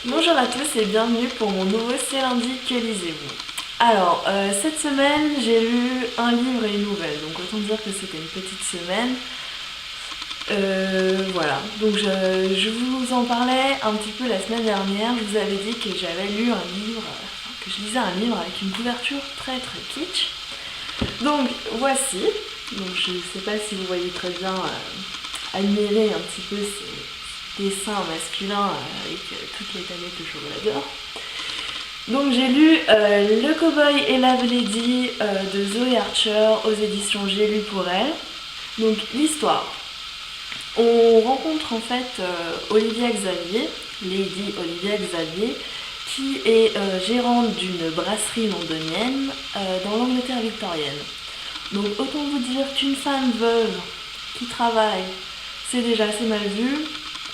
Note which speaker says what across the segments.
Speaker 1: Bonjour à tous et bienvenue pour mon nouveau C'est lundi, que lisez-vous? Alors, cette semaine, j'ai lu un livre et une nouvelle, donc autant dire que c'était une petite semaine. Voilà, donc je vous en parlais un petit peu la semaine dernière, je vous avais dit que j'avais lu un livre, que je lisais un livre avec une couverture très très kitsch. Donc voici, donc je ne sais pas si vous voyez très bien, admirer un petit peu ces dessins masculins avec toutes les tanettes de chocolat d'or. Donc j'ai lu Le Cowboy et la Lady de Zoé Archer aux éditions J'ai lu pour elle. Donc l'histoire. On rencontre en fait Olivia Xavier, Lady Olivia Xavier, qui est gérante d'une brasserie londonienne dans l'Angleterre victorienne. Donc autant vous dire qu'une femme veuve qui travaille, c'est déjà assez mal vu.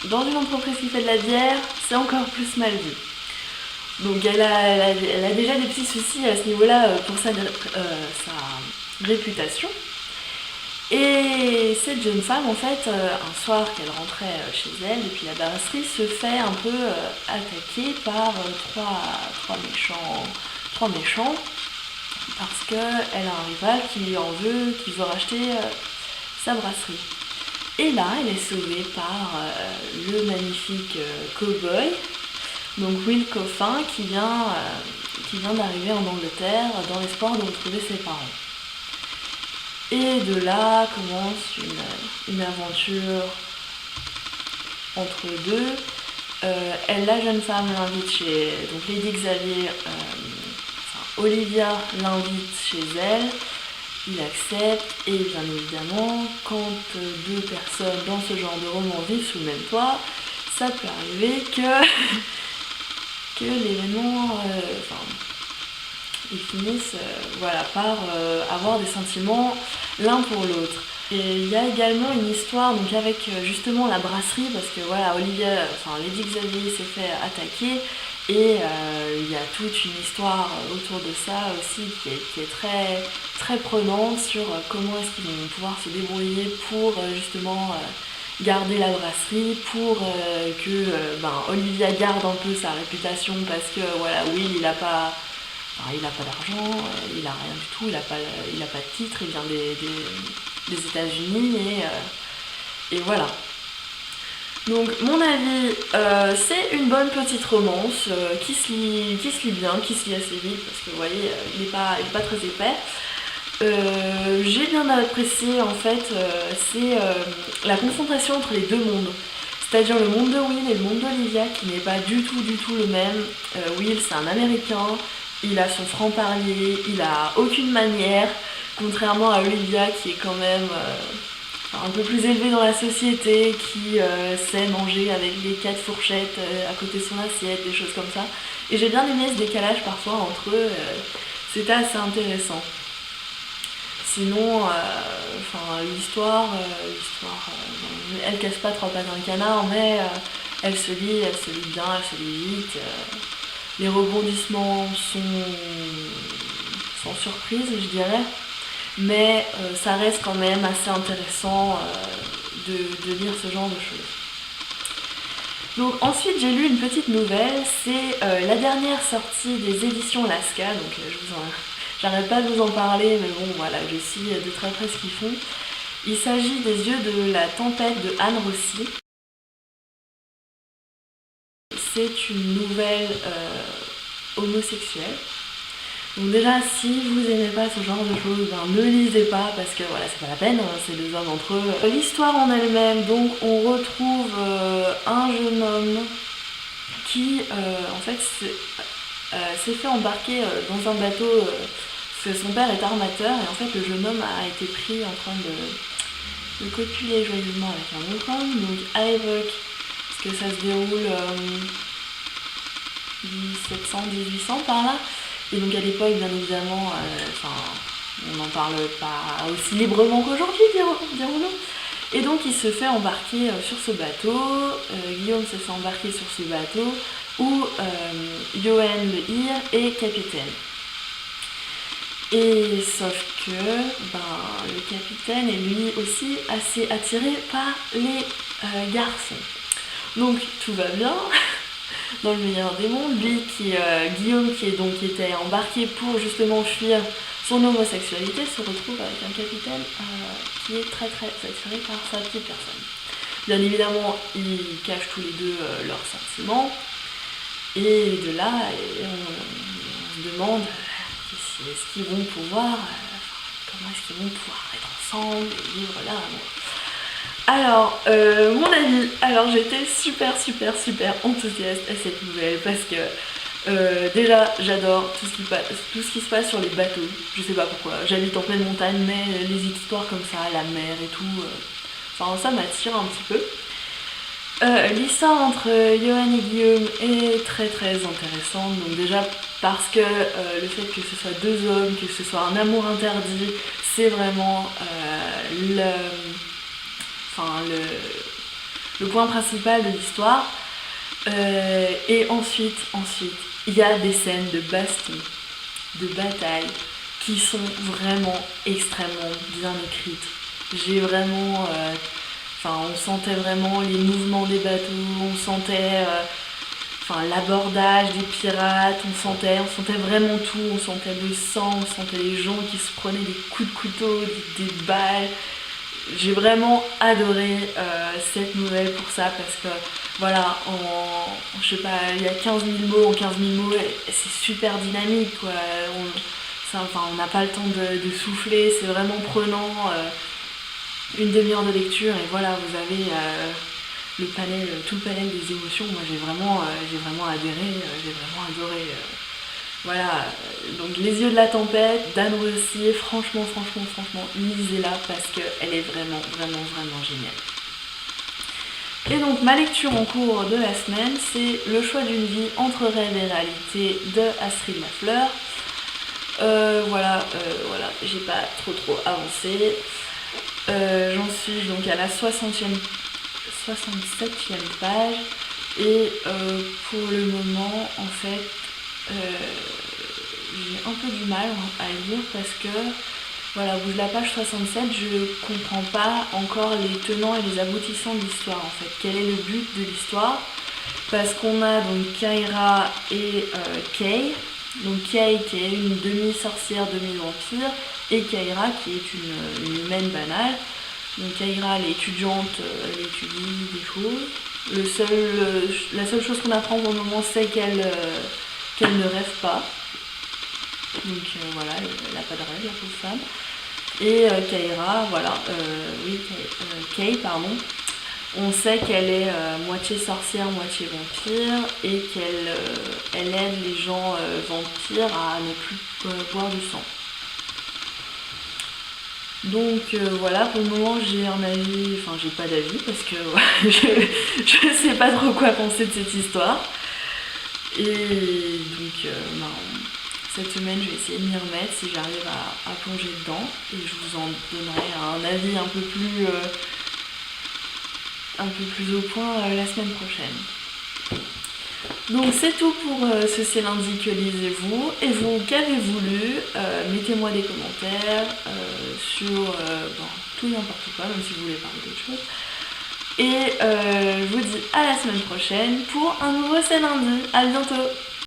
Speaker 1: Dans une entreprise qui fait de la bière, c'est encore plus mal vu. Donc elle a déjà des petits soucis à ce niveau-là pour sa réputation. Et cette jeune femme, en fait, un soir qu'elle rentrait chez elle depuis la brasserie, se fait un peu attaquer par trois méchants, parce qu'elle a un rival qui veut racheter sa brasserie. Et là, elle est sauvée par le magnifique cow-boy, donc Will Coffin, qui vient d'arriver en Angleterre dans l'espoir de retrouver ses parents. Et de là commence une aventure entre eux deux. La jeune femme l'invite chez... Donc Lady Xavier, Olivia l'invite chez elle. Il accepte et bien évidemment, quand deux personnes dans ce genre de roman vivent sous le même toit, ça peut arriver que l'événement... ils finissent par avoir des sentiments l'un pour l'autre. Et il y a également une histoire donc avec justement la brasserie, parce que voilà, Lady Xavier s'est fait attaquer et il y a toute une histoire autour de ça aussi qui est très, très prenante sur comment est-ce qu'ils vont pouvoir se débrouiller pour justement garder la brasserie, pour que Olivia garde un peu sa réputation, parce que voilà, Will il a pas d'argent, il a rien du tout, il a pas de titre, il vient des États-Unis et voilà. Donc mon avis, c'est une bonne petite romance qui se lit bien, qui se lit assez vite parce que vous voyez, il est pas très épais. J'ai bien apprécié en fait, c'est la confrontation entre les deux mondes. C'est-à-dire le monde de Will et le monde d'Olivia qui n'est pas du tout le même. Will c'est un Américain, il a son franc-parler, il a aucune manière, contrairement à Olivia qui est quand même un peu plus élevée dans la société, qui sait manger avec les 4 fourchettes à côté de son assiette, des choses comme ça. Et j'ai bien aimé ce décalage parfois entre eux, c'était assez intéressant. Sinon, l'histoire, elle casse pas trois pattes dans le canard, mais elle se lit bien, elle se lit vite. Les rebondissements sont sans surprise, je dirais, mais ça reste quand même assez intéressant de lire ce genre de choses. Donc ensuite j'ai lu une petite nouvelle, c'est la dernière sortie des éditions Lasca, donc j'arrête pas de vous en parler, mais bon voilà, je suis de très près ce qu'ils font. Il s'agit des Yeux de la tempête de Anne Rossi. C'est une nouvelle homosexuelle. Donc déjà, si vous aimez pas ce genre de choses, ne lisez pas parce que voilà, c'est pas la peine, c'est deux hommes entre eux. L'histoire en elle-même, donc on retrouve un jeune homme qui en fait s'est fait embarquer dans un bateau parce que son père est armateur et en fait le jeune homme a été pris en train de copuler joyeusement avec un autre homme, donc à l'époque, parce que ça se déroule 1700-1800 par là. Et donc à l'époque, bien évidemment, on n'en parle pas aussi librement qu'aujourd'hui, dirons-nous. Et donc il se fait embarquer sur ce bateau, Guillaume se fait embarquer sur ce bateau, où Johan le Hir est capitaine. Et sauf que le capitaine est lui aussi assez attiré par les garçons. Donc tout va bien. dans le meilleur des mondes. Lui, Guillaume, qui était embarqué pour justement fuir son homosexualité, se retrouve avec un capitaine qui est très très attiré par sa petite personne. Bien évidemment, ils cachent tous les deux leurs sentiments, et de là, on se demande est-ce qu'ils vont pouvoir, comment est-ce qu'ils vont pouvoir être ensemble et vivre là. Alors, mon avis, alors j'étais super enthousiaste à cette nouvelle parce que déjà j'adore tout ce qui se passe sur les bateaux. Je sais pas pourquoi, j'habite en pleine montagne, mais les histoires comme ça, la mer et tout, enfin ça m'attire un petit peu. L'histoire entre Johan et Guillaume est très intéressante, donc déjà parce que le fait que ce soit deux hommes, que ce soit un amour interdit, c'est vraiment le point principal de l'histoire. Et ensuite, il y a des scènes de baston, de bataille, qui sont vraiment extrêmement bien écrites. J'ai vraiment... on sentait vraiment les mouvements des bateaux, on sentait l'abordage des pirates, on sentait vraiment tout, on sentait le sang, on sentait les gens qui se prenaient des coups de couteau, des balles. J'ai vraiment adoré cette nouvelle pour ça parce que voilà, je sais pas, il y a 15 000 mots, en 15 000 mots, c'est super dynamique quoi. On n'a pas le temps de souffler, c'est vraiment prenant. Une demi-heure de lecture et voilà, vous avez tout le panel des émotions. Moi j'ai vraiment adhéré, j'ai vraiment adoré. Voilà, donc Les yeux de la tempête d'Anne Rossier, franchement, lisez-la parce qu'elle est vraiment géniale. Et donc ma lecture en cours de la semaine, c'est Le choix d'une vie entre rêve et réalité de Astrid Lafleur. Voilà, j'ai pas trop avancé. J'en suis donc à la 67e page et pour le moment en fait j'ai un peu du mal à lire parce que voilà, au bout de la page 67 je comprends pas encore les tenants et les aboutissants de l'histoire en fait. Quel est le but de l'histoire? Parce qu'on a donc Kaira et Kay. Donc Kay qui est une demi-sorcière, demi-vampire, et Kaira qui est une humaine banale. Donc Kaira, elle est étudiante, elle étudie des choses. La seule chose qu'on apprend pour le moment, c'est qu'elle ne rêve pas. Donc voilà, elle n'a pas de rêve, la pauvre femme. Et Kaira, voilà, Kay, pardon. On sait qu'elle est moitié sorcière, moitié vampire et qu'elle aide les gens vampires à ne plus boire du sang. Donc voilà, pour le moment j'ai un avis, j'ai pas d'avis parce que je sais pas trop quoi penser de cette histoire. Et donc cette semaine je vais essayer de m'y remettre si j'arrive à plonger dedans et je vous en donnerai un avis un peu plus au point la semaine prochaine. Donc c'est tout pour ce C'est lundi que lisez-vous. Et vous, qu'avez-vous lu? Mettez-moi des commentaires sur tout et n'importe quoi, même si vous voulez parler d'autre chose. Et je vous dis à la semaine prochaine pour un nouveau C'est lundi. À bientôt.